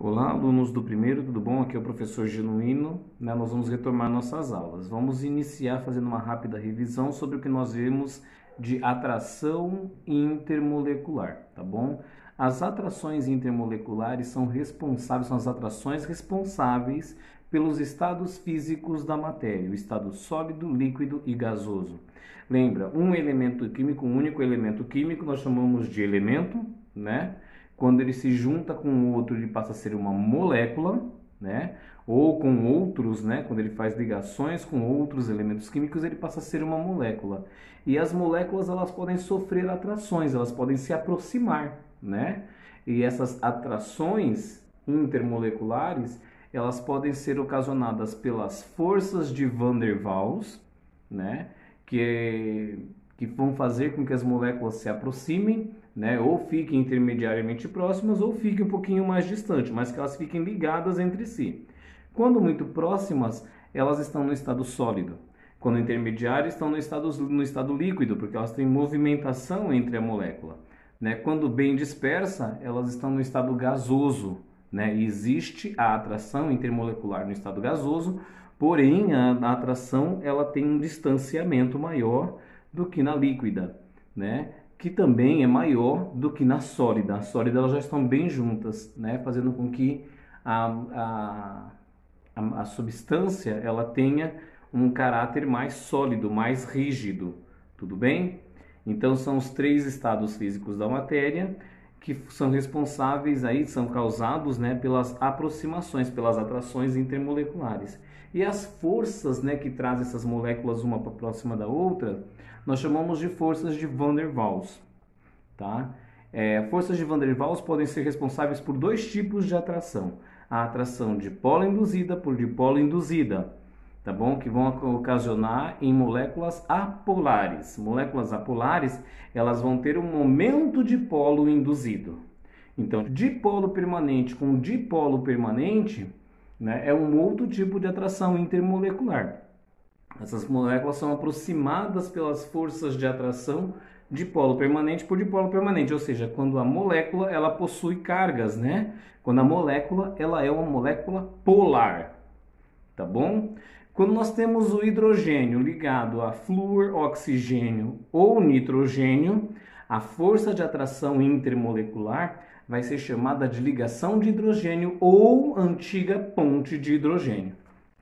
Olá, alunos do primeiro, tudo bom? Aqui é o professor Genuíno, né? Nós vamos retomar nossas aulas. Vamos iniciar fazendo uma rápida revisão sobre o que nós vimos de atração intermolecular, tá bom? As atrações intermoleculares são as atrações responsáveis pelos estados físicos da matéria, o estado sólido, líquido e gasoso. Lembra, um único elemento químico, nós chamamos de elemento, né? Quando ele se junta com o outro, ele passa a ser uma molécula, né? Ou com outros, né? Quando ele faz ligações com outros elementos químicos, ele passa a ser uma molécula. E as moléculas, elas podem sofrer atrações, elas podem se aproximar, né? E essas atrações intermoleculares, elas podem ser ocasionadas pelas forças de Van der Waals, né? Que vão fazer com que as moléculas se aproximem, né? Ou fiquem intermediariamente próximas ou fiquem um pouquinho mais distantes, mas que elas fiquem ligadas entre si. Quando muito próximas, elas estão no estado sólido. Quando intermediárias, estão no estado líquido, porque elas têm movimentação entre a molécula, né? Quando bem dispersa, elas estão no estado gasoso, né? E existe a atração intermolecular no estado gasoso, porém a atração ela tem um distanciamento maior do que na líquida, né? Que também é maior do que na sólida. A sólida elas já estão bem juntas, né? Fazendo com que a substância ela tenha um caráter mais sólido, mais rígido, tudo bem? Então são os três estados físicos da matéria que são responsáveis aí, são causados, né, pelas aproximações, pelas atrações intermoleculares. E as forças, né, que trazem essas moléculas uma próxima da outra, nós chamamos de forças de Van der Waals, tá? Forças de Van der Waals podem ser responsáveis por dois tipos de atração. A atração dipolo induzida por dipolo induzida, tá bom? Que vão ocasionar em moléculas apolares. Moléculas apolares, elas vão ter um momento dipolo induzido. Então, dipolo permanente com dipolo permanente, né, é um outro tipo de atração intermolecular. Essas moléculas são aproximadas pelas forças de atração dipolo permanente por dipolo permanente, ou seja, quando a molécula ela possui cargas, né? Quando a molécula ela é uma molécula polar, tá bom? Quando nós temos o hidrogênio ligado a flúor, oxigênio ou nitrogênio, a força de atração intermolecular vai ser chamada de ligação de hidrogênio ou antiga ponte de hidrogênio,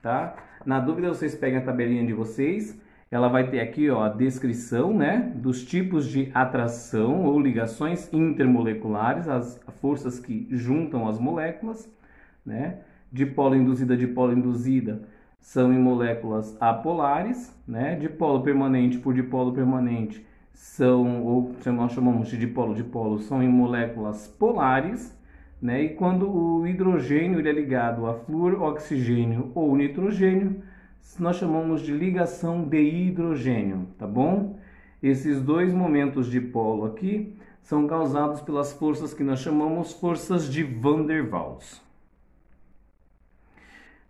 tá? Na dúvida, vocês pegam a tabelinha de vocês, ela vai ter aqui, ó, a descrição, né, dos tipos de atração ou ligações intermoleculares, as forças que juntam as moléculas, né? Dipolo induzida são em moléculas apolares, né? Dipolo permanente por dipolo permanente são, ou nós chamamos de dipolo-dipolo, são em moléculas polares, né? E quando o hidrogênio ele é ligado a flúor, oxigênio ou nitrogênio, nós chamamos de ligação de hidrogênio, tá bom? Esses dois momentos de polo aqui são causados pelas forças que nós chamamos forças de Van der Waals.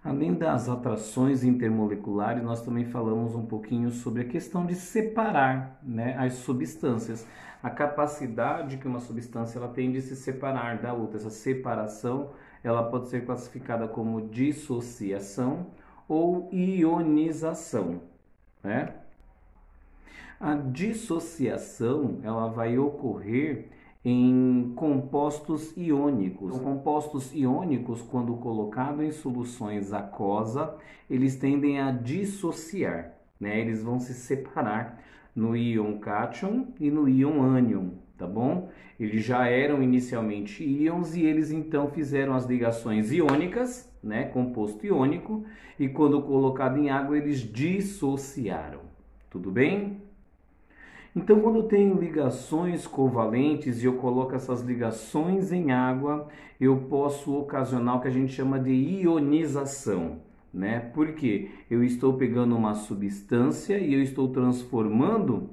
Além das atrações intermoleculares, nós também falamos um pouquinho sobre a questão de separar, né, as substâncias. A capacidade que uma substância ela tem de se separar da outra. Essa separação ela pode ser classificada como dissociação ou ionização, né? A dissociação ela vai ocorrer em compostos iônicos. Compostos iônicos, quando colocados em soluções aquosa, eles tendem a dissociar, né? Eles vão se separar no íon cátion e no íon ânion, tá bom? Eles já eram inicialmente íons e eles então fizeram as ligações iônicas, né? Composto iônico, e quando colocado em água eles dissociaram. Tudo bem? Então, quando eu tenho ligações covalentes e eu coloco essas ligações em água, eu posso ocasionar o que a gente chama de ionização, né? Porque eu estou pegando uma substância e eu estou transformando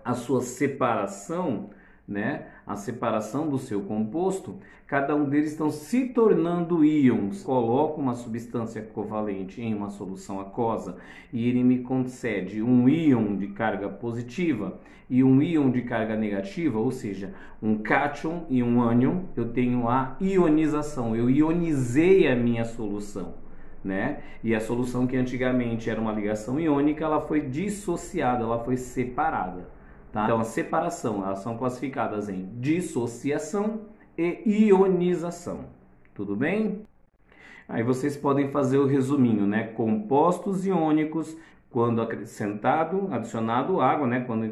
a sua separação, né, a separação do seu composto, cada um deles estão se tornando íons. Coloco uma substância covalente em uma solução aquosa e ele me concede um íon de carga positiva e um íon de carga negativa, ou seja, um cátion e um ânion. Eu tenho a ionização, eu ionizei a minha solução, né? E a solução que antigamente era uma ligação iônica, ela foi dissociada, ela foi separada, tá? Então a separação, elas são classificadas em dissociação e ionização, tudo bem? Aí vocês podem fazer o resuminho, né? Compostos iônicos, quando adicionado água, né? Quando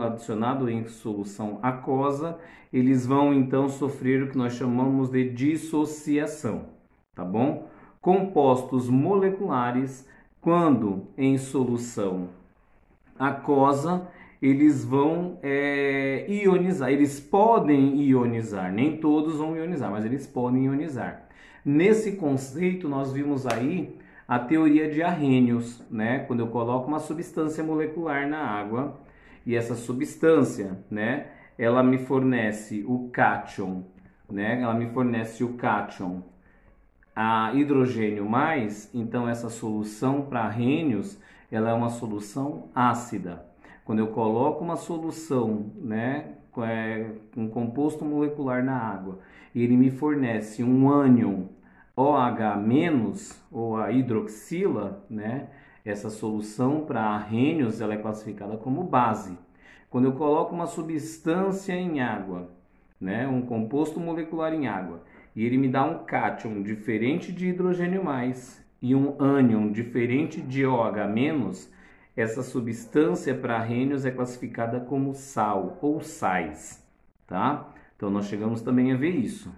adicionado em solução aquosa, eles vão então sofrer o que nós chamamos de dissociação, tá bom? Compostos moleculares, quando em solução aquosa, eles vão ionizar. Eles podem ionizar, nem todos vão ionizar, mas eles podem ionizar. Nesse conceito, nós vimos aí a teoria de Arrhenius, né? Quando eu coloco uma substância molecular na água e essa substância, né, ela me fornece o cátion, né? Ela me fornece o cátion a hidrogênio mais, então essa solução para Arrhenius, ela é uma solução ácida. Quando eu coloco uma solução, né, um composto molecular na água, e ele me fornece um ânion OH-, ou a hidroxila, né, essa solução para Arrhenius, ela é classificada como base. Quando eu coloco uma substância em água, né, um composto molecular em água, e ele me dá um cátion diferente de hidrogênio mais e um ânion diferente de OH-, essa substância para Arrhenius é classificada como sal ou sais, tá? Então nós chegamos também a ver isso.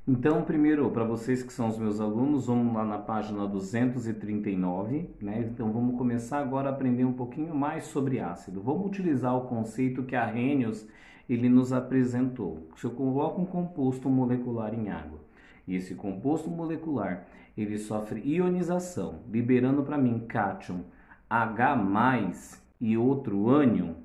Então, primeiro, para vocês que são os meus alunos, vamos lá na página 239, né? Então vamos começar agora a aprender um pouquinho mais sobre ácido. Vamos utilizar o conceito que Arrhenius ele nos apresentou. Se eu coloco um composto molecular em água e esse composto molecular ele sofre ionização, liberando para mim cátion H+ e outro ânion,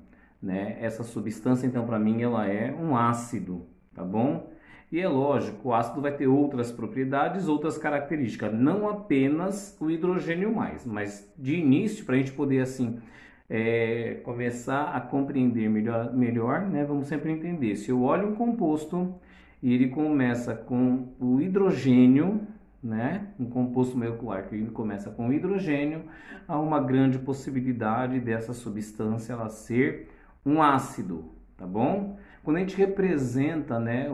né? Essa substância então para mim ela é um ácido, tá bom? E é lógico, o ácido vai ter outras propriedades, outras características, não apenas o hidrogênio mais, mas de início para a gente poder assim começar a compreender melhor, né? Vamos sempre entender, se eu olho um composto e ele começa com o hidrogênio, né? Um composto molecular que ele começa com hidrogênio, há uma grande possibilidade dessa substância ela ser um ácido, tá bom? Quando a gente representa, né,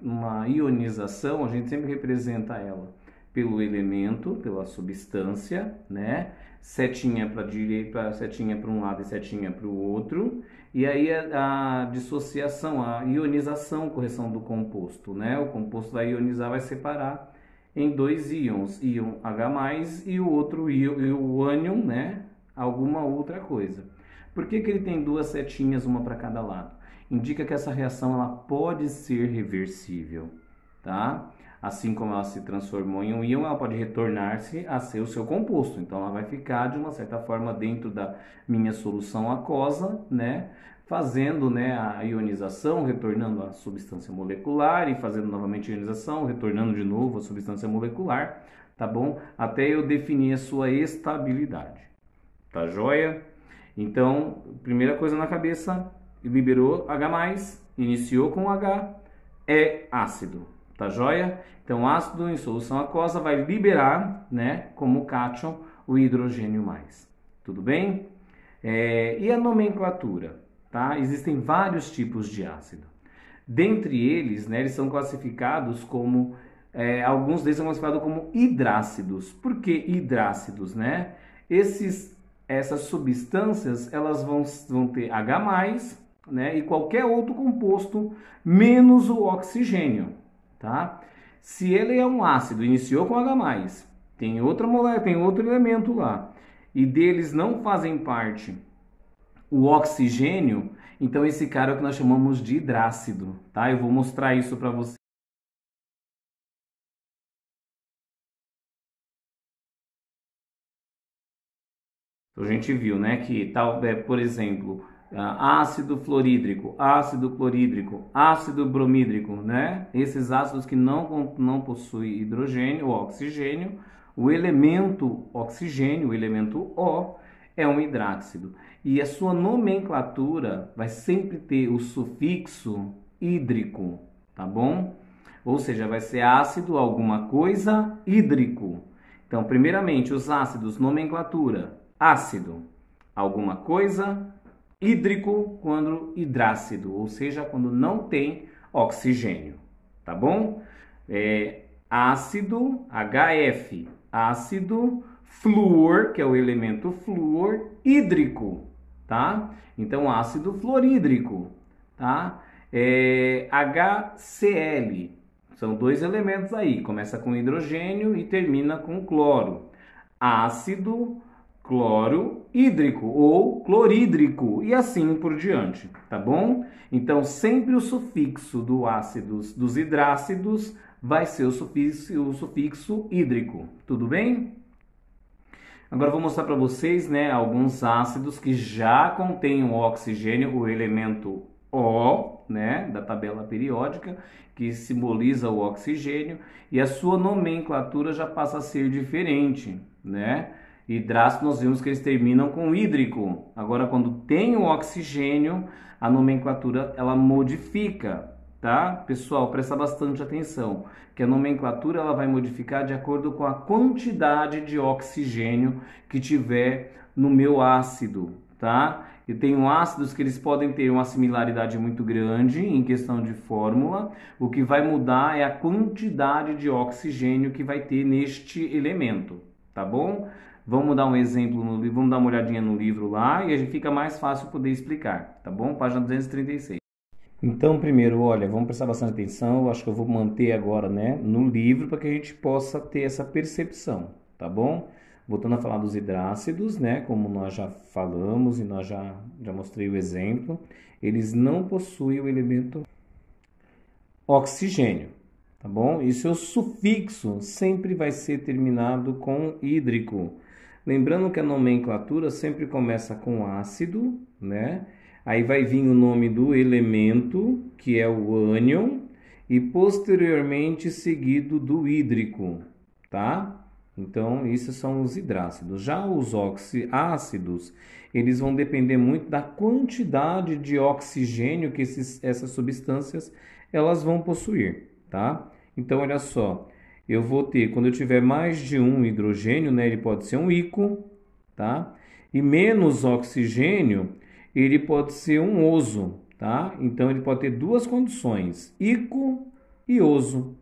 uma ionização, a gente sempre representa ela pelo elemento, pela substância, né? Setinha para direita, setinha para um lado e setinha para o outro. E aí a dissociação, a ionização, correção do composto, né? O composto vai ionizar, vai separar em dois íons, íon H+ e o outro íon, o ânion, né? Alguma outra coisa. Por que que ele tem duas setinhas, uma para cada lado? Indica que essa reação ela pode ser reversível, tá? Assim como ela se transformou em um íon, ela pode retornar-se a ser o seu composto. Então, ela vai ficar, de uma certa forma, dentro da minha solução aquosa, né? Fazendo, né, a ionização, retornando a substância molecular e fazendo novamente a ionização, retornando de novo a substância molecular, tá bom? Até eu definir a sua estabilidade, tá joia? Então, primeira coisa na cabeça, liberou H+, iniciou com H, é ácido, tá joia? Então, ácido em solução aquosa vai liberar, né, como cátion, o hidrogênio mais. Tudo bem? E a nomenclatura, tá? Existem vários tipos de ácido. Dentre eles, né, eles são classificados como, alguns deles são classificados como hidrácidos. Por que hidrácidos, né? Essas substâncias, elas vão ter H+, né, e qualquer outro composto menos o oxigênio, tá? Se ele é um ácido, iniciou com H+, tem outra molécula, tem outro elemento lá, e deles não fazem parte o oxigênio, então esse cara é o que nós chamamos de hidrácido, tá? Eu vou mostrar isso para você. A gente viu, né, que tal, por exemplo, ácido fluorídrico, ácido clorídrico, ácido bromídrico, né? Esses ácidos que não possuem hidrogênio ou oxigênio, o elemento oxigênio, o elemento O, é um hidráxido. E a sua nomenclatura vai sempre ter o sufixo hídrico, tá bom? Ou seja, vai ser ácido alguma coisa hídrico. Então, primeiramente, os ácidos, nomenclatura, ácido, alguma coisa hídrico quando hidrácido, ou seja, quando não tem oxigênio, tá bom? Ácido, HF, ácido flúor, que é o elemento flúor, hídrico, tá? Então, ácido fluorídrico, tá? HCl, são dois elementos aí, começa com hidrogênio e termina com cloro. Ácido cloro hídrico ou clorídrico e assim por diante, tá bom? Então, sempre o sufixo do ácidos, dos hidrácidos, vai ser o sufixo hídrico, tudo bem? Agora eu vou mostrar para vocês, né, alguns ácidos que já contêm o oxigênio, o elemento O, né, da tabela periódica, que simboliza o oxigênio, e a sua nomenclatura já passa a ser diferente, né? Hidrácido, nós vimos que eles terminam com hídrico. Agora, quando tem o oxigênio, a nomenclatura ela modifica, tá? Pessoal, presta bastante atenção, que a nomenclatura ela vai modificar de acordo com a quantidade de oxigênio que tiver no meu ácido, tá? Eu tenho ácidos que eles podem ter uma similaridade muito grande em questão de fórmula. O que vai mudar é a quantidade de oxigênio que vai ter neste elemento, tá bom? Vamos dar um exemplo no livro, vamos dar uma olhadinha no livro lá e a gente fica mais fácil poder explicar, tá bom? Página 236. Então, primeiro, olha, vamos prestar bastante atenção, eu acho que eu vou manter agora, né, no livro para que a gente possa ter essa percepção, tá bom? Voltando a falar dos hidrácidos, né, como nós já falamos e nós já mostrei o exemplo, eles não possuem o elemento oxigênio, tá bom? E seu sufixo sempre vai ser terminado com hídrico. Lembrando que a nomenclatura sempre começa com ácido, né? Aí vai vir o nome do elemento, que é o ânion, e posteriormente seguido do hídrico, tá? Então, esses são os hidrácidos. Já os oxiácidos, eles vão depender muito da quantidade de oxigênio que essas substâncias elas vão possuir, tá? Então, olha só, eu vou ter, quando eu tiver mais de um hidrogênio, né, ele pode ser um íco, tá? E menos oxigênio, ele pode ser um oso, tá? Então, ele pode ter duas condições, íco e oso,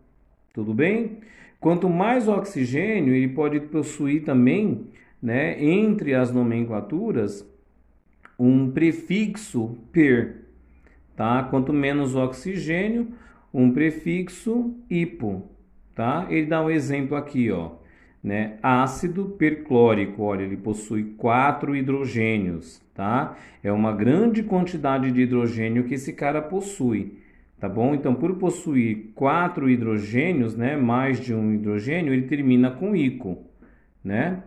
tudo bem? Quanto mais oxigênio, ele pode possuir também, né, entre as nomenclaturas, um prefixo per, tá? Quanto menos oxigênio, um prefixo hipo, tá? Ele dá um exemplo aqui, ó, né? Ácido perclórico, olha, ele possui 4 hidrogênios, tá? É uma grande quantidade de hidrogênio que esse cara possui. Tá bom? Então, por possuir 4 hidrogênios, né, mais de um hidrogênio, ele termina com íco, né?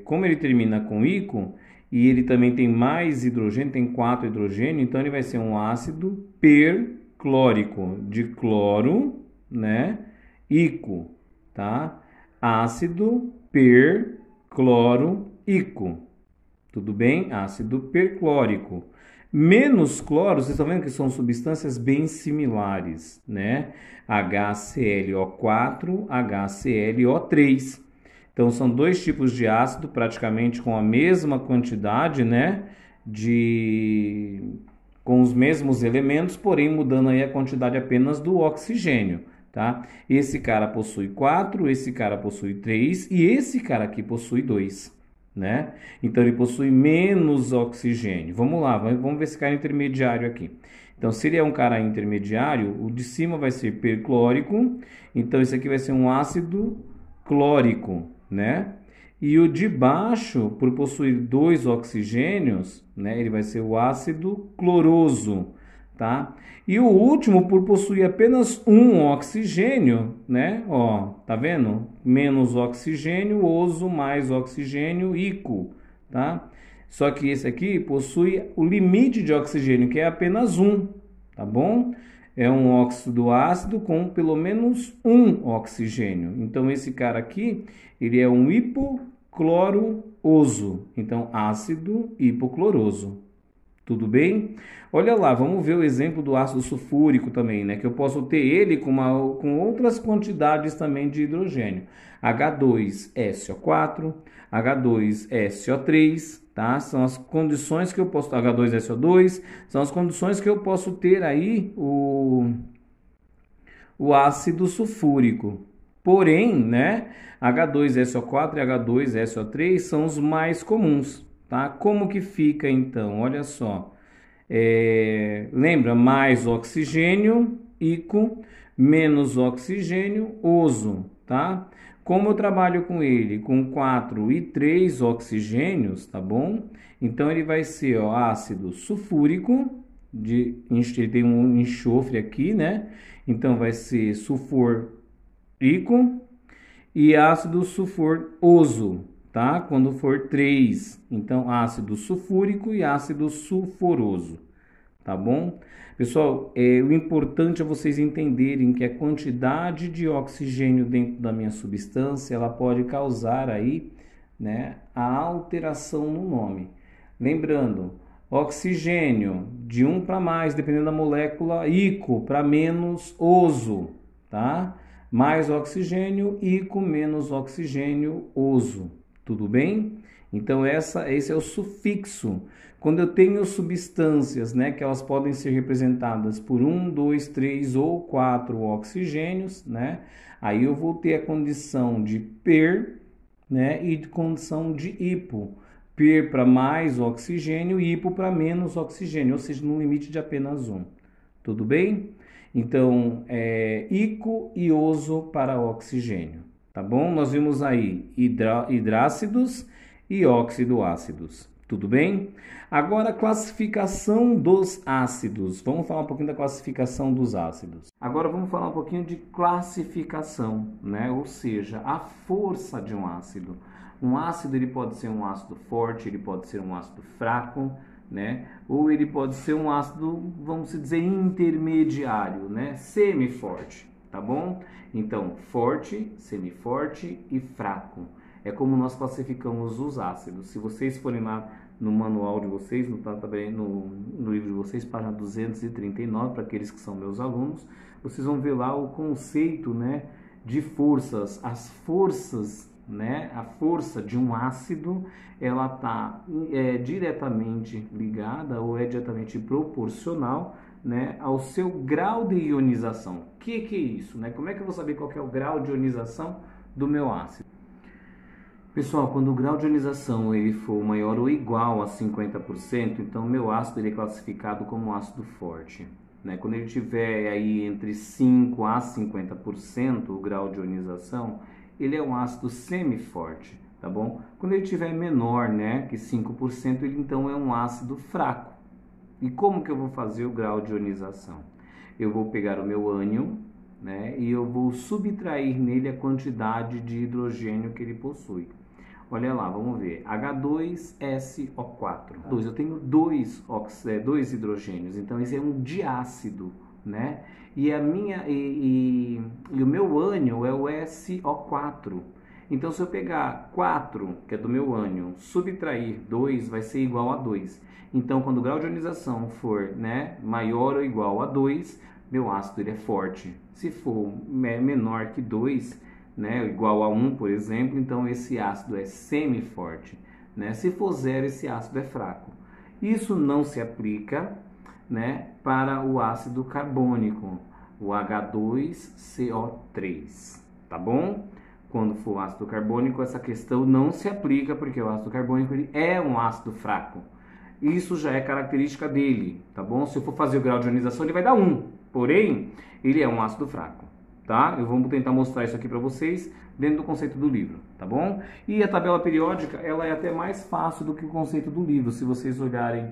Como ele termina com íco e ele também tem mais hidrogênio, tem 4 hidrogênios, então ele vai ser um ácido perclórico, de cloro, né? Íco, tá? Ácido percloroíco. Tudo bem? Ácido perclórico. Menos cloro, vocês estão vendo que são substâncias bem similares, né? HClO4, HClO3. Então, são dois tipos de ácido praticamente com a mesma quantidade, né? Com os mesmos elementos, porém mudando aí a quantidade apenas do oxigênio, tá? Esse cara possui 4, esse cara possui 3 e esse cara aqui possui 2. Né? Então, ele possui menos oxigênio. Vamos lá, vamos ver esse cara intermediário aqui. Então, se ele é um cara intermediário, o de cima vai ser perclórico. Então, esse aqui vai ser um ácido clórico, né? E o de baixo, por possuir 2 oxigênios, né? Ele vai ser o ácido cloroso, tá? E o último, por possuir apenas um oxigênio, né? Ó, tá vendo? Menos oxigênio, oso, mais oxigênio, íco, tá? Só que esse aqui possui o limite de oxigênio, que é apenas 1, tá bom? É um óxido ácido com pelo menos 1 oxigênio. Então, esse cara aqui, ele é um hipocloroso. Então, ácido hipocloroso. Tudo bem? Olha lá, vamos ver o exemplo do ácido sulfúrico também, né? Que eu posso ter ele com outras quantidades também de hidrogênio. H2SO4, H2SO3, tá? São as condições que eu posso... H2SO2, são as condições que eu posso ter aí o ácido sulfúrico. Porém, né? H2SO4 e H2SO3 são os mais comuns, tá? Como que fica então? Olha só. Lembra, mais oxigênio, ICO, menos oxigênio, oso, tá? Como eu trabalho com ele com 4 e 3 oxigênios, tá bom? Então ele vai ser, ó, ácido sulfúrico, ele tem um enxofre aqui, né? Então vai ser sulfúrico e ácido sulfuroso, tá? Quando for 3, então ácido sulfúrico e ácido sulfuroso, tá bom? Pessoal, o importante é vocês entenderem que a quantidade de oxigênio dentro da minha substância, ela pode causar aí, né, a alteração no nome. Lembrando, oxigênio de 1 para mais, dependendo da molécula, ICO para menos, oso, tá? Mais oxigênio, ICO, menos oxigênio, oso. Tudo bem? Então, esse é o sufixo. Quando eu tenho substâncias, né, que elas podem ser representadas por 1, 2, 3 ou 4 oxigênios, né, aí eu vou ter a condição de per, né, e de condição de hipo. Per para mais oxigênio e hipo para menos oxigênio, ou seja, no limite de apenas 1. Tudo bem? Então, ico e oso para oxigênio. Tá bom? Nós vimos aí hidrácidos e óxido-ácidos. Tudo bem? Agora, classificação dos ácidos. Vamos falar um pouquinho da classificação dos ácidos. Agora, vamos falar um pouquinho de classificação, né? Ou seja, a força de um ácido. Um ácido ele pode ser um ácido forte, ele pode ser um ácido fraco, né? Ou ele pode ser um ácido, vamos dizer, intermediário, né? Semiforte, tá bom? Então, forte, semiforte e fraco. É como nós classificamos os ácidos. Se vocês forem lá no manual de vocês, também no livro de vocês, página 239, para aqueles que são meus alunos, vocês vão ver lá o conceito, né, de forças. As forças, né, a força de um ácido, ela está diretamente ligada ou é diretamente proporcional, né, ao seu grau de ionização. O que é isso, né? Como é que eu vou saber qual que é o grau de ionização do meu ácido? Pessoal, quando o grau de ionização ele for maior ou igual a 50%, então meu ácido ele é classificado como ácido forte, né? Quando ele tiver aí entre 5 a 50% o grau de ionização, ele é um ácido semiforte, tá bom? Quando ele tiver menor, né, que 5%, ele então é um ácido fraco. E como que eu vou fazer o grau de ionização? Eu vou pegar o meu ânion, né, e eu vou subtrair nele a quantidade de hidrogênio que ele possui. Olha lá, vamos ver. H2SO4. Eu tenho dois hidrogênios, então esse é um diácido, né? E o meu ânion é o SO4. Então, se eu pegar 4, que é do meu ânion, subtrair 2, vai ser igual a 2. Então, quando o grau de ionização for, né, maior ou igual a 2, meu ácido ele é forte. Se for menor que 2, né, igual a 1, por exemplo, então esse ácido é semiforte, né? Se for 0, esse ácido é fraco. Isso não se aplica, né, para o ácido carbônico, o H2CO3, tá bom? Quando for ácido carbônico, essa questão não se aplica, porque o ácido carbônico ele é um ácido fraco. Isso já é característica dele, tá bom? Se eu for fazer o grau de ionização, ele vai dar 1, porém, ele é um ácido fraco, tá? Eu vou tentar mostrar isso aqui para vocês dentro do conceito do livro, tá bom? E a tabela periódica, ela é até mais fácil do que o conceito do livro. Se vocês olharem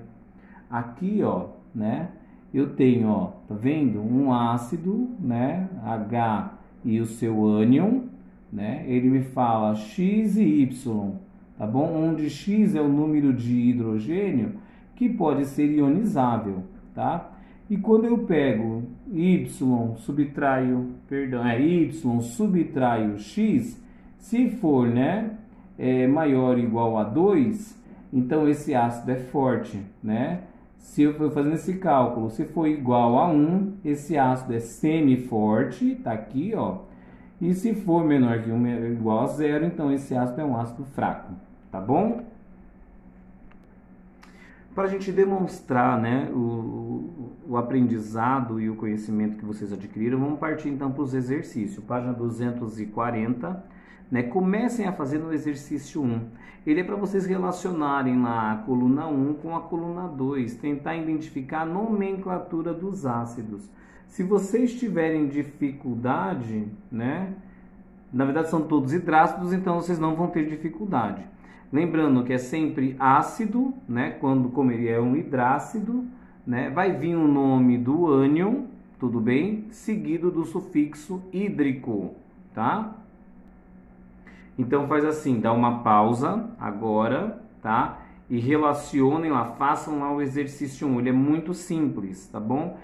aqui, ó, né? Eu tenho, ó, tá vendo? Um ácido, né? H e o seu ânion, né? Ele me fala X e Y, tá bom? Onde X é o número de hidrogênio que pode ser ionizável, tá? E quando eu pego Y subtraio X, se for, né, maior ou igual a 2, então esse ácido é forte, né? Se eu for fazendo esse cálculo, se for igual a 1, esse ácido é semi-forte, tá aqui, ó. E se for menor que 1 igual a 0, então esse ácido é um ácido fraco, tá bom? Para a gente demonstrar, né, o aprendizado e o conhecimento que vocês adquiriram, vamos partir então para os exercícios. Página 240, né? Comecem a fazer no exercício 1. Ele é para vocês relacionarem lá a coluna 1 com a coluna 2, tentar identificar a nomenclatura dos ácidos. Se vocês tiverem dificuldade, né, na verdade são todos hidrácidos, então vocês não vão ter dificuldade. Lembrando que é sempre ácido, né? Como ele é um hidrácido, né? Vai vir o nome do ânion, tudo bem? Seguido do sufixo hídrico, tá? Então faz assim, dá uma pausa agora, tá? E relacionem lá, façam lá o exercício 1. Ele é muito simples, tá bom?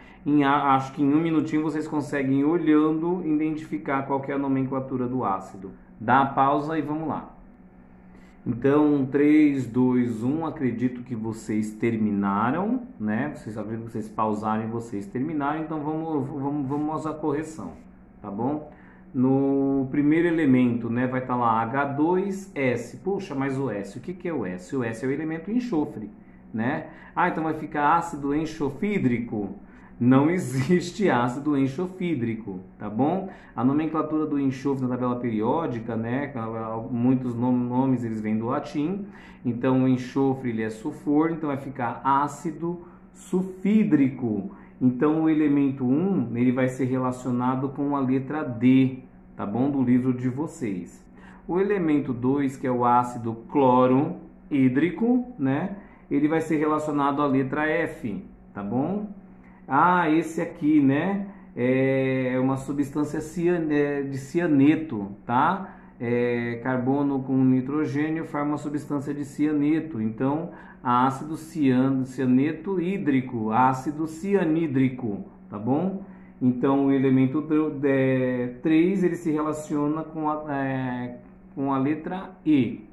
Acho que em um minutinho vocês conseguem, olhando, identificar qual que é a nomenclatura do ácido. Dá a pausa e vamos lá. Então, 3, 2, 1, acredito que vocês terminaram, né? Acredito que vocês pausaram e vocês terminaram, então vamos à correção, tá bom? No primeiro elemento, né, vai estar lá H2S. Puxa, mas o S, o que é o S? O S é o elemento enxofre, né? Ah, então vai ficar ácido enxofídrico. Não existe ácido enxofídrico, tá bom? A nomenclatura do enxofre na tabela periódica, né? Muitos nomes eles vêm do latim. Então o enxofre ele é sulfur, então vai ficar ácido sulfídrico. Então o elemento 1 ele vai ser relacionado com a letra D, tá bom? Do livro de vocês. O elemento 2, que é o ácido clorohídrico, né? Ele vai ser relacionado à letra F, tá bom? Ah, esse aqui, né, é uma substância de cianeto, tá? Carbono com nitrogênio forma uma substância de cianeto. Então, ácido cianeto hídrico, ácido cianídrico, tá bom? Então, o elemento 3, ele se relaciona com a letra E.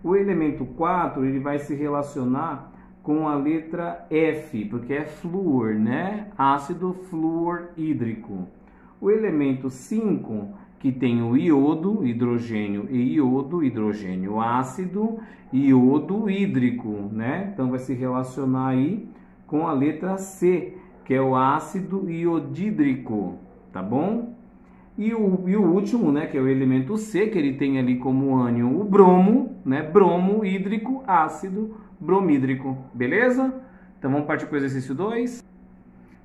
O elemento 4, ele vai se relacionar com a letra F, porque é flúor, né? Ácido fluorhídrico. O elemento 5, que tem o iodo, hidrogênio e iodo, hidrogênio ácido, iodo hídrico, né? Então vai se relacionar aí com a letra C, que é o ácido iodídrico, tá bom? E o último, né, que é o elemento C, que ele tem ali como ânion o bromo, né? Bromo hídrico, ácido bromídrico, beleza? Então vamos partir para o exercício 2.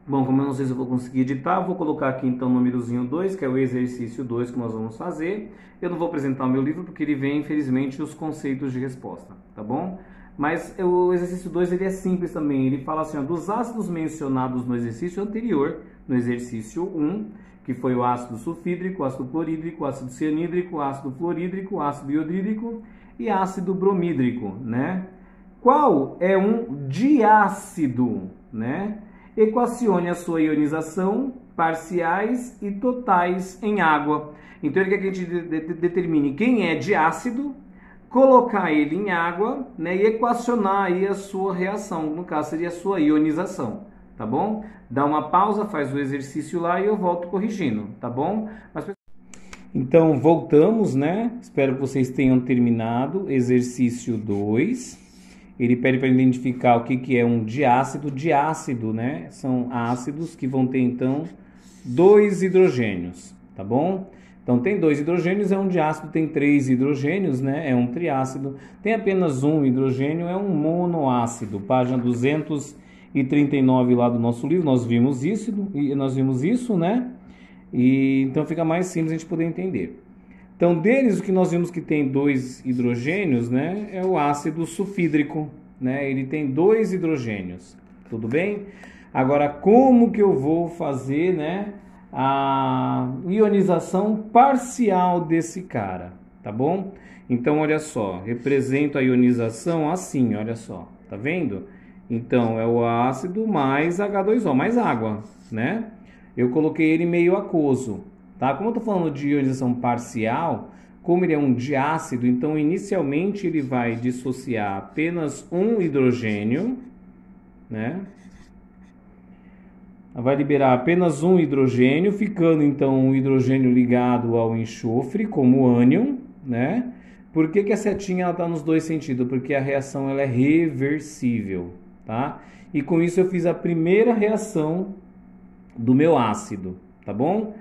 Bom, como eu não sei se eu vou conseguir editar, vou colocar aqui então o númerozinho 2, que é o exercício 2 que nós vamos fazer. Eu não vou apresentar o meu livro porque ele vem, infelizmente, os conceitos de resposta, tá bom? Mas o exercício 2 ele é simples também, ele fala assim, ó, dos ácidos mencionados no exercício anterior, no exercício 1, que foi o ácido sulfídrico, ácido clorídrico, ácido cianídrico, ácido fluorídrico, ácido iodídrico e ácido bromídrico, né? Qual é um diácido, né? Equacione a sua ionização, parciais e totais em água. Então ele quer que a gente determine quem é diácido, colocar ele em água, né, e equacionar aí a sua reação, no caso seria a sua ionização, tá bom? Dá uma pausa, faz o exercício lá e eu volto corrigindo, tá bom? Então voltamos, né? Espero que vocês tenham terminado. Exercício 2. Ele pede para identificar o que é um diácido. Diácido, né? São ácidos que vão ter, então, 2 hidrogênios, tá bom? Então, tem 2 hidrogênios, é um diácido. Tem 3 hidrogênios, né? É um triácido. Tem apenas um hidrogênio, é um monoácido. Página 239 lá do nosso livro, nós vimos isso, né? E, então, fica mais simples a gente poder entender. Então, deles, o que nós vimos que tem 2 hidrogênios, né, é o ácido sulfídrico, né? Ele tem 2 hidrogênios, tudo bem? Agora, como que eu vou fazer, né, a ionização parcial desse cara, tá bom? Então, olha só, represento a ionização assim, olha só, tá vendo? Então, é o ácido mais H2O, mais água, né? Eu coloquei ele meio aquoso, tá? Como eu tô falando de ionização parcial, como ele é um diácido, então inicialmente ele vai dissociar apenas um hidrogênio, né? Vai liberar apenas um hidrogênio, ficando então o hidrogênio ligado ao enxofre, como ânion, né? Por que a setinha está nos dois sentidos? Porque a reação ela é reversível, tá? E com isso eu fiz a primeira reação do meu ácido, tá bom?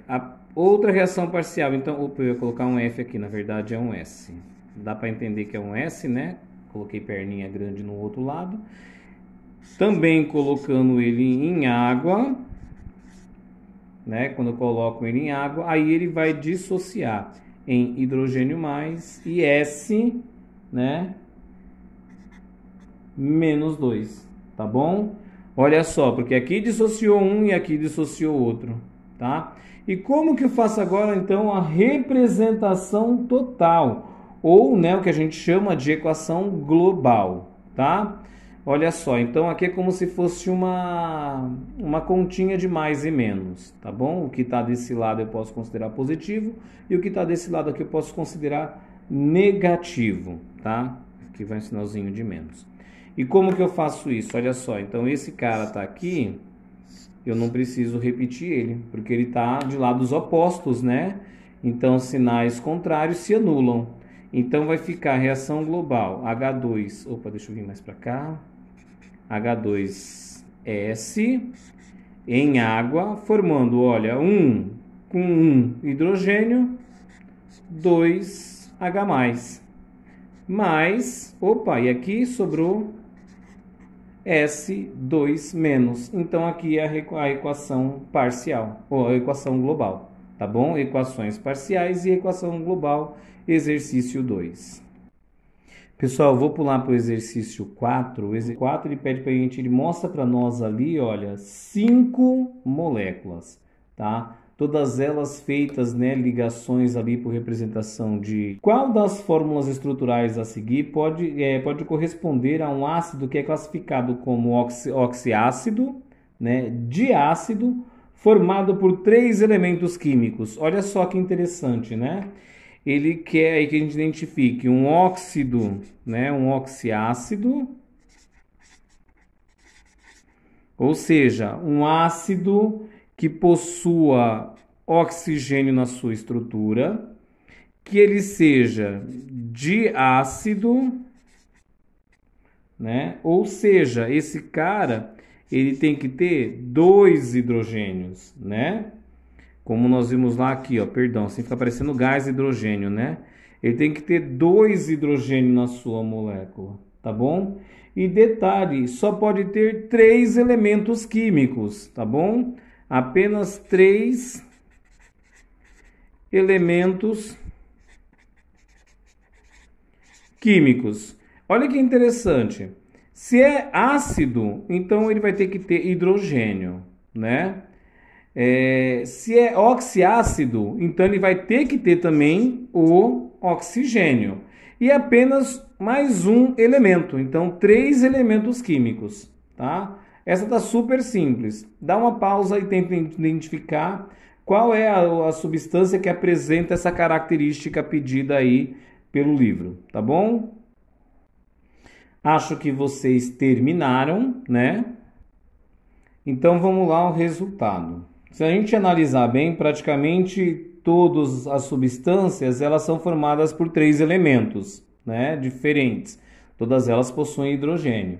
A outra reação parcial, então, opa, eu ia colocar um F aqui, na verdade é um S. Dá para entender que é um S, né? Coloquei perninha grande no outro lado. Também colocando ele em água, né? Quando eu coloco ele em água, aí ele vai dissociar em hidrogênio mais e S, né? Menos 2, tá bom? Olha só, porque aqui dissociou um e aqui dissociou outro, tá? E como que eu faço agora, então, a representação total, ou, né, o que a gente chama de equação global, tá? Olha só, então aqui é como se fosse uma continha de mais e menos, tá bom? O que está desse lado eu posso considerar positivo e o que está desse lado aqui eu posso considerar negativo, tá? Aqui vai um sinalzinho de menos. E como que eu faço isso? Olha só, então esse cara está aqui, eu não preciso repetir ele, porque ele está de lados opostos, né? Então sinais contrários se anulam. Então vai ficar a reação global H2, opa, deixa eu vir mais para cá, H2S em água, formando, olha, 1 com 1 hidrogênio, 2H+, mais, opa, e aqui sobrou S2-. Então aqui é a equação parcial, ou a equação global, tá bom? Equações parciais e equação global, exercício 2. Pessoal, vou pular para o exercício 4. O exercício 4 ele pede para a gente, ele mostra para nós ali, olha, 5 moléculas, tá? Todas elas feitas, né, ligações ali por representação de qual das fórmulas estruturais a seguir pode corresponder a um ácido que é classificado como oxiácido, né, diácido, formado por 3 elementos químicos. Olha só que interessante, né? Ele quer aí que a gente identifique um óxido, né, um oxiácido, ou seja, um ácido que possua oxigênio na sua estrutura, que ele seja diácido, né? Ou seja, esse cara ele tem que ter 2 hidrogênios, né? Como nós vimos lá aqui, ó, perdão, assim fica parecendo gás hidrogênio, né? Ele tem que ter 2 hidrogênios na sua molécula, tá bom? E detalhe, só pode ter 3 elementos químicos, tá bom? Apenas 3 elementos químicos. Olha que interessante. Se é ácido, então ele vai ter que ter hidrogênio, né? Se é oxiácido, então ele vai ter que ter também o oxigênio. E apenas mais um elemento, então 3 elementos químicos, tá? Essa tá super simples. Dá uma pausa e tenta identificar qual é a substância que apresenta essa característica pedida aí pelo livro, tá bom? Acho que vocês terminaram, né? Então vamos lá ao resultado. Se a gente analisar bem, praticamente todas as substâncias elas são formadas por 3 elementos, né, diferentes. Todas elas possuem hidrogênio.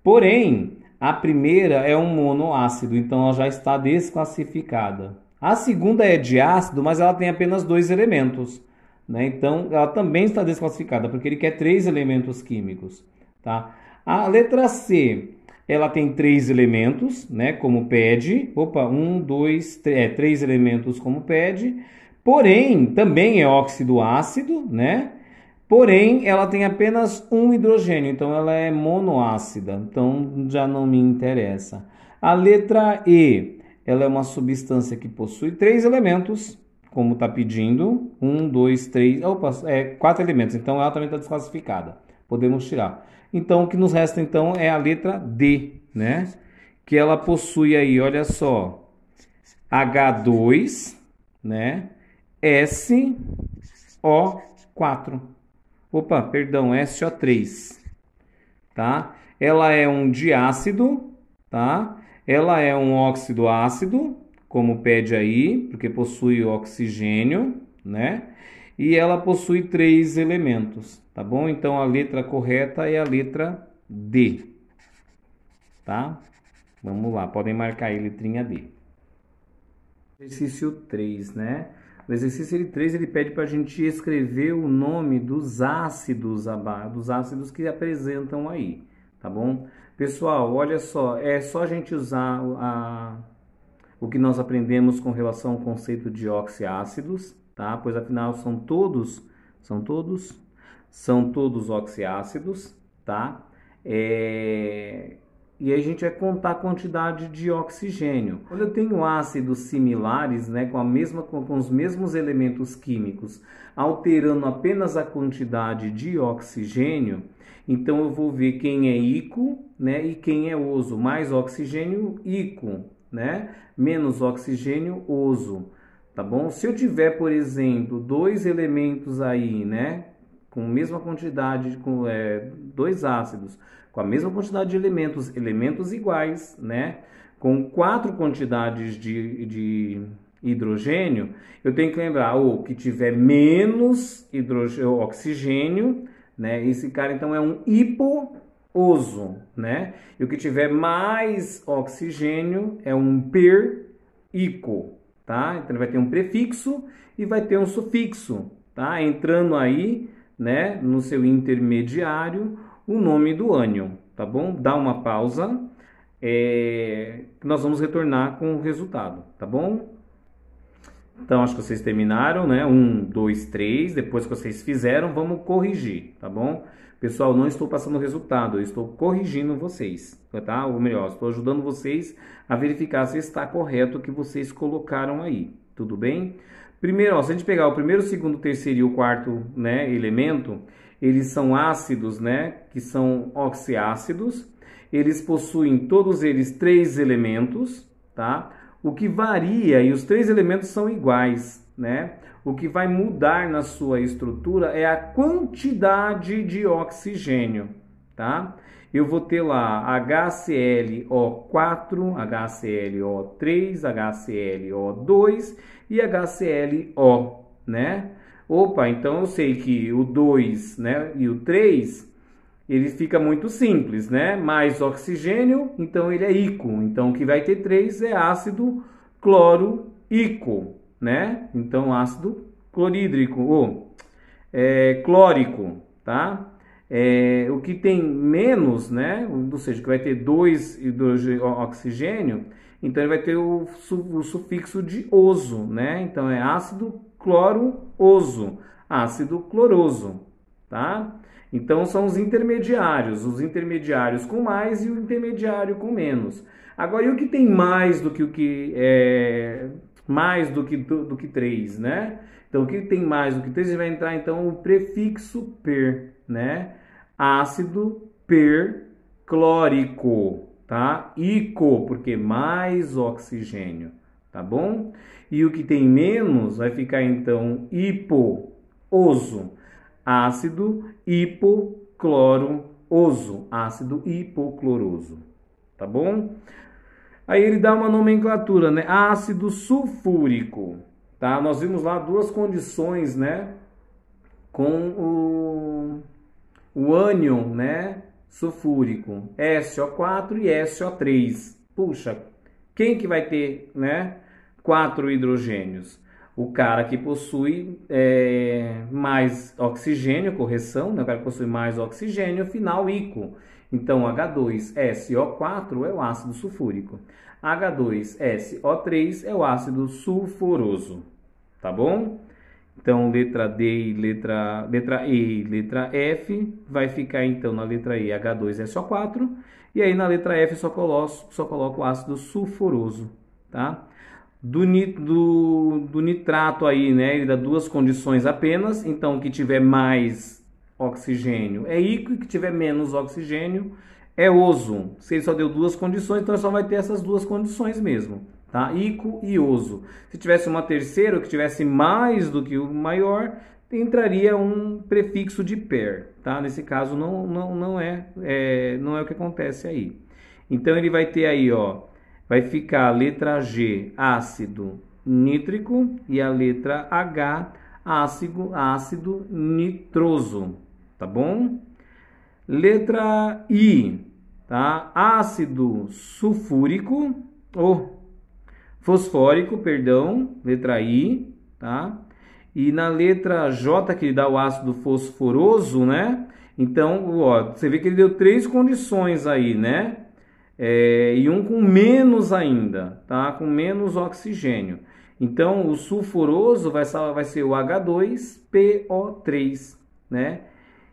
Porém, a primeira é um monoácido, então ela já está desclassificada. A segunda é diácido, mas ela tem apenas 2 elementos, né? Então ela também está desclassificada, porque ele quer 3 elementos químicos, tá? A letra C, ela tem 3 elementos, né, como pede. Opa, 1, 2, 3 elementos como pede. Porém, também é óxido ácido, né? Porém, ela tem apenas um hidrogênio, então ela é monoácida, então já não me interessa. A letra E, ela é uma substância que possui 3 elementos, como está pedindo. 1, 2, 3, opa, 4 elementos, então ela também está desclassificada. Podemos tirar. Então, o que nos resta, então, é a letra D, né? Que ela possui aí, olha só, H2, né? SO4. Opa, perdão, SO3, tá? Ela é um diácido, tá? Ela é um óxido ácido, como pede aí, porque possui oxigênio, né? E ela possui 3 elementos, tá bom? Então, a letra correta é a letra D, tá? Vamos lá, podem marcar aí, letrinha D. Exercício 3, né? O exercício 3, ele pede para a gente escrever o nome dos ácidos que apresentam aí, tá bom? Pessoal, olha só, é só a gente usar o que nós aprendemos com relação ao conceito de oxiácidos, tá? Pois afinal são todos oxiácidos, tá? E aí a gente vai contar a quantidade de oxigênio. Quando eu tenho ácidos similares, né, com os mesmos elementos químicos, alterando apenas a quantidade de oxigênio, então eu vou ver quem é íco, né, e quem é oso. Mais oxigênio, íco, né? Menos oxigênio, oso. Tá bom? Se eu tiver, por exemplo, 2 elementos aí, né, com a mesma quantidade, dois ácidos, com a mesma quantidade de elementos iguais, né? Com 4 quantidades de hidrogênio, eu tenho que lembrar, o que tiver menos oxigênio, né? Esse cara então é um hipooso, né? E o que tiver mais oxigênio é um per-ico, tá? Então ele vai ter um prefixo e vai ter um sufixo, tá? Entrando aí, né, no seu intermediário, o nome do ânion, tá bom? Dá uma pausa, nós vamos retornar com o resultado, tá bom? Então, acho que vocês terminaram, né? 1, 2, 3, depois que vocês fizeram, vamos corrigir, tá bom? Pessoal, não estou passando o resultado, eu estou corrigindo vocês, tá? Ou melhor, estou ajudando vocês a verificar se está correto o que vocês colocaram aí, tudo bem? Primeiro, ó, se a gente pegar o primeiro, segundo, terceiro e o quarto, né, elemento, eles são ácidos, né, que são oxiácidos. Eles possuem, todos eles, 3 elementos, tá? O que varia, e os 3 elementos são iguais, né? O que vai mudar na sua estrutura é a quantidade de oxigênio, tá? Eu vou ter lá HClO4, HClO3, HClO2 e HClO, né? Opa, então eu sei que o 2, né, e o 3, ele fica muito simples, né? Mais oxigênio, então ele é ico. Então o que vai ter 3 é ácido cloro-ico, né? Então ácido clorídrico, ou clórico, tá? O que tem menos, né? Ou seja, que vai ter 2 oxigênio, então ele vai ter o sufixo de oso, né? Então é ácido cloro-oso, ácido cloroso, tá? Então são os intermediários com mais e o intermediário com menos. Agora, e o que tem mais do que do que 3, né? Então o que tem mais do que 3 vai entrar então o prefixo per, né? Ácido perclórico, tá? Ico, porque mais oxigênio, tá bom? E o que tem menos vai ficar então hipooso, ácido hipocloroso, ácido hipocloroso, tá bom? Aí ele dá uma nomenclatura, né? Ácido sulfúrico, tá? Nós vimos lá 2 condições, né? Com o ânion, né? Sulfúrico, SO4 e SO3. Puxa, quem que vai ter, né? 4 hidrogênios? O cara que possui mais oxigênio, correção, né? O cara que possui mais oxigênio, final ico. Então, H2SO4 é o ácido sulfúrico. H2SO3 é o ácido sulfuroso. Tá bom? Então, letra D e letra E e letra F vai ficar, então, na letra E, H2SO4. E aí, na letra F, só coloco o ácido sulfuroso, tá? do nitrato aí, né? Ele dá duas condições apenas. Então, o que tiver mais oxigênio é íquo e o que tiver menos oxigênio é oso. Se ele só deu duas condições, então só vai ter essas duas condições mesmo, tá? Íquo e oso. Se tivesse uma terceira, ou que tivesse mais do que o maior, entraria um prefixo de per, tá? Nesse caso não é o que acontece aí. Então ele vai ter aí, ó, vai ficar a letra G, ácido nítrico, e a letra H, ácido nitroso, tá bom? Letra I, tá? Ácido sulfúrico, ou fosfórico, perdão, letra I, tá? E na letra J, que ele dá o ácido fosforoso, né? Então, ó, você vê que ele deu três condições aí, né? E um com menos ainda, tá? Com menos oxigênio. Então, o sulfuroso vai ser o H2PO3, né?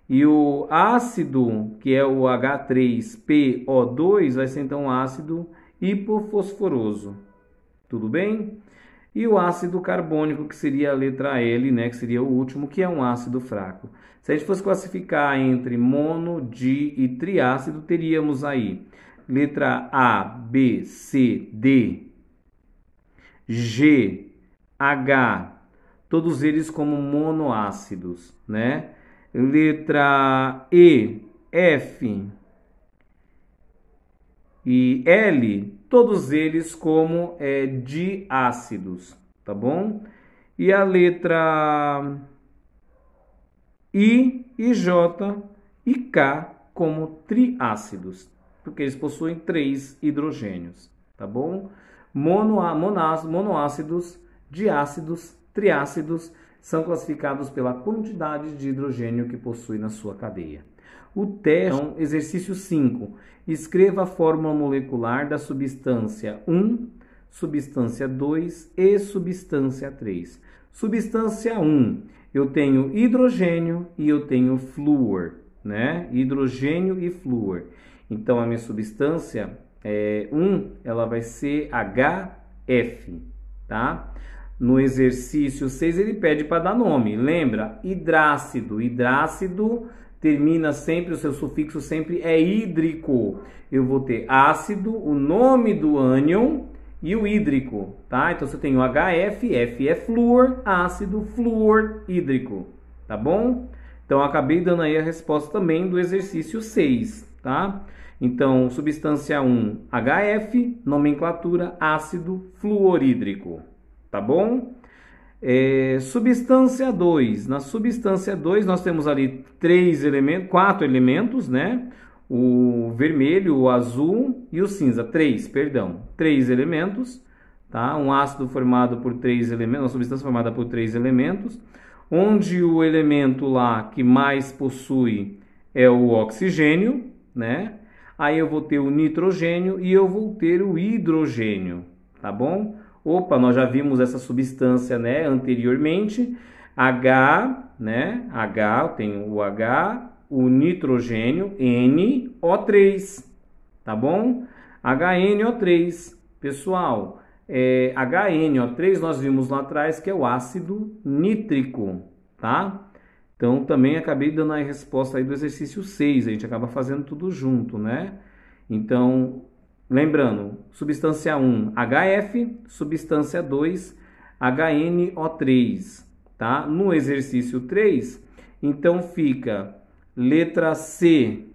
E o ácido, que é o H3PO2, vai ser então ácido hipofosforoso. Tudo bem? E o ácido carbônico, que seria a letra L, né? Que seria o último, que é um ácido fraco. Se a gente fosse classificar entre mono, di e triácido, teríamos aí letra A, B, C, D, G, H, todos eles como monoácidos, né? Letra E, F e L, todos eles como diácidos, tá bom? E a letra I e J e K como triácidos, porque eles possuem 3 hidrogênios, tá bom? Monoácidos, diácidos, triácidos são classificados pela quantidade de hidrogênio que possui na sua cadeia. O teste, então, exercício 5. Escreva a fórmula molecular da substância 1, substância 2 e substância 3. Substância 1, eu tenho hidrogênio e eu tenho flúor, né? Hidrogênio e flúor. Então, a minha substância 1, ela vai ser HF, tá? No exercício 6, ele pede para dar nome. Lembra? Hidrácido. Hidrácido termina sempre, o seu sufixo sempre é hídrico. Eu vou ter ácido, o nome do ânion e o hídrico, tá? Então, se eu tenho HF, F é flúor, ácido, flúor, hídrico, tá bom? Então, acabei dando aí a resposta também do exercício 6, tá? Então, substância 1, HF, nomenclatura ácido fluorídrico, tá bom? Substância 2, na substância 2 nós temos ali 4 elementos, né? O vermelho, o azul e o cinza, 3 elementos, tá? Um ácido formado por 3 elementos, uma substância formada por 3 elementos, onde o elemento lá que mais possui é o oxigênio, né? Aí eu vou ter o nitrogênio e eu vou ter o hidrogênio, tá bom? Opa, nós já vimos essa substância, né, anteriormente. H, né? H, eu tenho o H, o nitrogênio, NO3, tá bom? HNO3. Pessoal, HNO3 nós vimos lá atrás que é o ácido nítrico, tá? Então, também acabei dando a resposta aí do exercício 6, a gente acaba fazendo tudo junto, né? Então, lembrando, substância 1, HF, substância 2, HNO3, tá? No exercício 3, então fica letra C,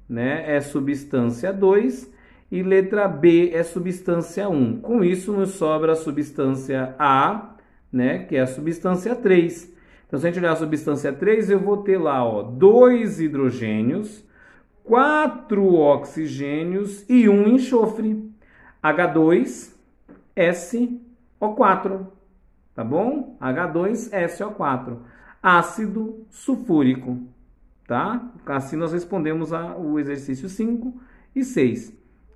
né, é substância 2 e letra B é substância 1. Com isso, nos sobra a substância A, né, que é a substância 3. Então, se a gente olhar a substância 3, eu vou ter lá, ó, 2 hidrogênios, 4 oxigênios e 1 enxofre. H2SO4, tá bom? H2SO4, ácido sulfúrico, tá? Assim nós respondemos o exercício 5 e 6,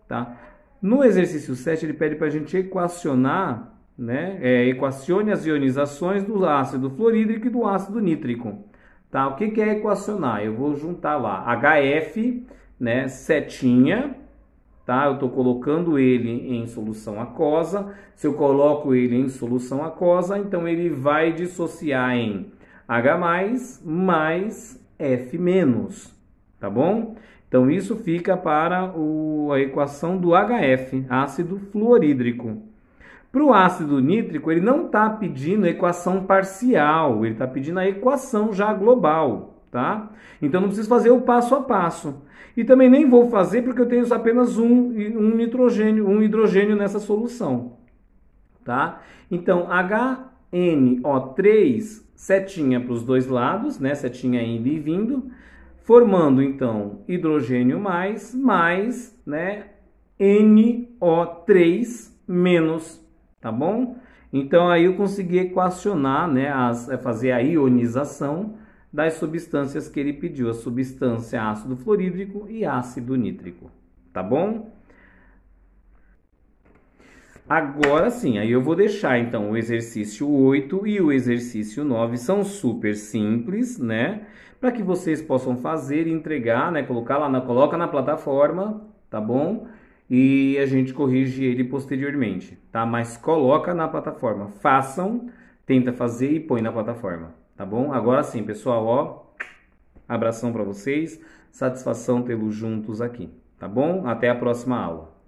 tá? No exercício 7, ele pede para a gente equacionar, né? Equacione as ionizações do ácido fluorídrico e do ácido nítrico. Tá? O que é equacionar? Eu vou juntar lá HF, né, setinha, tá? Eu estou colocando ele em solução aquosa. Se eu coloco ele em solução aquosa, então ele vai dissociar em H+, mais F-, tá bom? Então isso fica para a equação do HF, ácido fluorídrico. Para o ácido nítrico, ele não está pedindo a equação parcial, ele está pedindo a equação já global, tá? Então não preciso fazer o passo a passo. E também nem vou fazer porque eu tenho apenas um hidrogênio nessa solução, tá? Então HNO3, setinha para os dois lados, né? Setinha indo e vindo, formando então hidrogênio mais, né? NO3 menos. Tá bom? Então aí eu consegui equacionar, né, fazer a ionização das substâncias que ele pediu, a substância ácido fluorídrico e ácido nítrico, tá bom? Agora sim, aí eu vou deixar então o exercício 8 e o exercício 9, são super simples, né? Para que vocês possam fazer e entregar, né, coloca na plataforma, tá bom? E a gente corrige ele posteriormente, tá? Mas coloca na plataforma, façam, tenta fazer e põe na plataforma, tá bom? Agora sim, pessoal, ó, abração para vocês, satisfação tê-los juntos aqui, tá bom? Até a próxima aula.